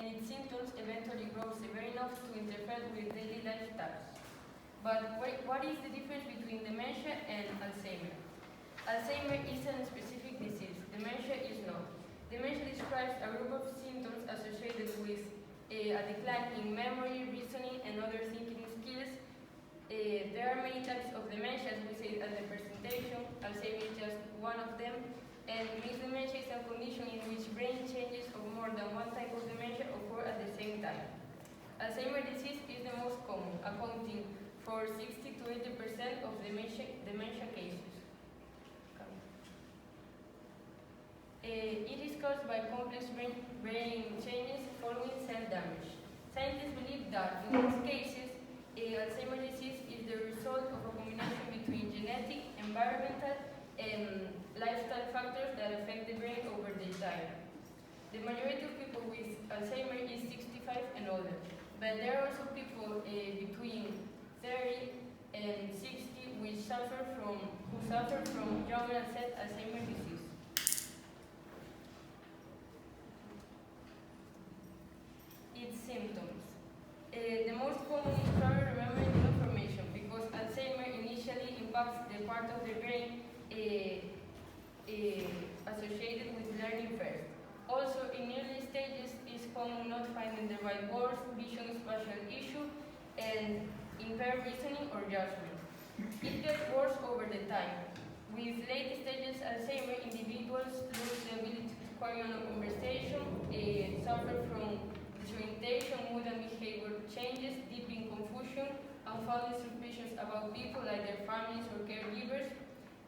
its symptoms eventually grow severe enough to interfere with daily life tasks. But what is the difference between dementia and Alzheimer? Alzheimer is a specific disease. Dementia is not. Dementia describes a group of symptoms associated with a decline in memory, reasoning, and other thinking skills. There are many types of dementia, as we said at the presentation. Alzheimer is just one of them. And mixed dementia is a condition in which brain changes of more than one type of dementia occur at the same time. Alzheimer's disease is the most common, accounting for 60 to 80% of dementia cases. It is caused by complex brain changes following cell damage. Scientists believe that in most cases, Alzheimer's disease is the result of a combination between genetic, environmental, and lifestyle factors that affect the brain over the time. The majority of people with Alzheimer's is 65 and older, but there are also people between 30 and 60 who suffer from young onset Alzheimer's disease. Its symptoms. The most common is probably remembering new information because Alzheimer's initially impacts the part of the brain associated with learning first. Also, in early stages, it's common not finding the right words, vision spatial issue, and impaired reasoning or judgment. It gets worse over the time. With late stages Alzheimer's, individuals lose the ability to carry on a conversation, suffer from disorientation, mood and behavior changes, deep in confusion, unfounded suspicions about people like their families or caregivers,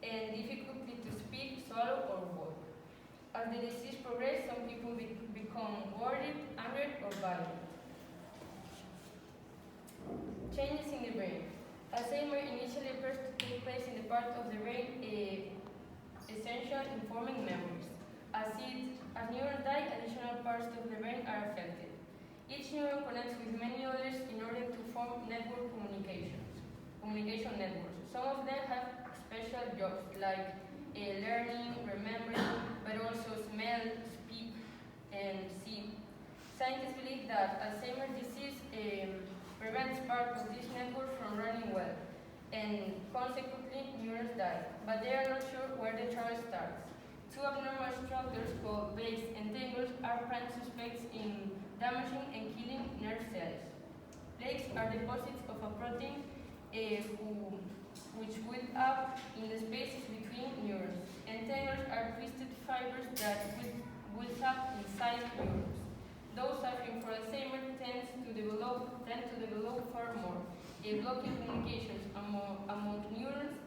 and difficulty to speak, swallow, or walk. As the disease progresses, some people become worried, angry, or violent. Changes in the brain. Alzheimer's initially appears to take place in the part of the brain essential in forming memories. As neurons die, additional parts of the brain are affected. Each neuron connects with many others in order to form communication networks. Some of them have special jobs like learning, remembering, but also smell, speak, and see. Scientists believe that Alzheimer's disease prevents part of this network from running well, and consequently neurons die, but they are not sure where the trial starts. Two abnormal structures called plaques and tangles are prime suspects in damaging and killing nerve cells. Plaques are deposits of a protein which build up in the spaces between neurons, and tangles are twisted fibers that build up inside neurons. Those suffering from Alzheimer's tend to develop far more, blocking communications among neurons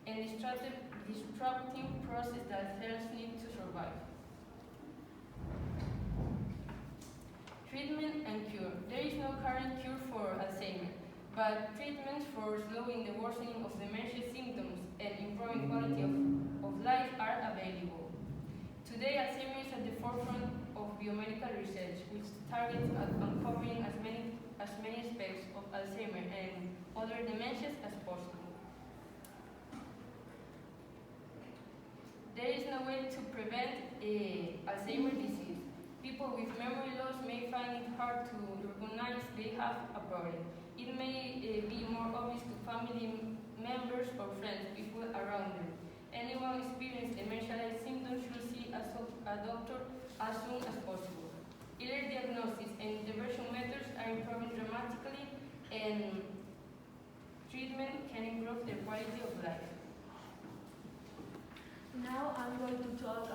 and disrupting process that cells need to survive. Treatment and cure. There is no current cure for Alzheimer's, but treatments for slowing the worsening of dementia symptoms and improving quality of life are available. Today, Alzheimer's is at the forefront of biomedical research, which targets at uncovering as many aspects of Alzheimer's and other dementias as possible. There is no way to prevent Alzheimer's disease. People with memory loss may find it hard to recognize they have a problem. It may be more obvious to family members or friends, people around them. Anyone experiencing dementia-like symptoms should see a doctor as soon as possible. Early diagnosis and intervention methods are improving dramatically, and treatment can improve the quality of life. Now I'm going to talk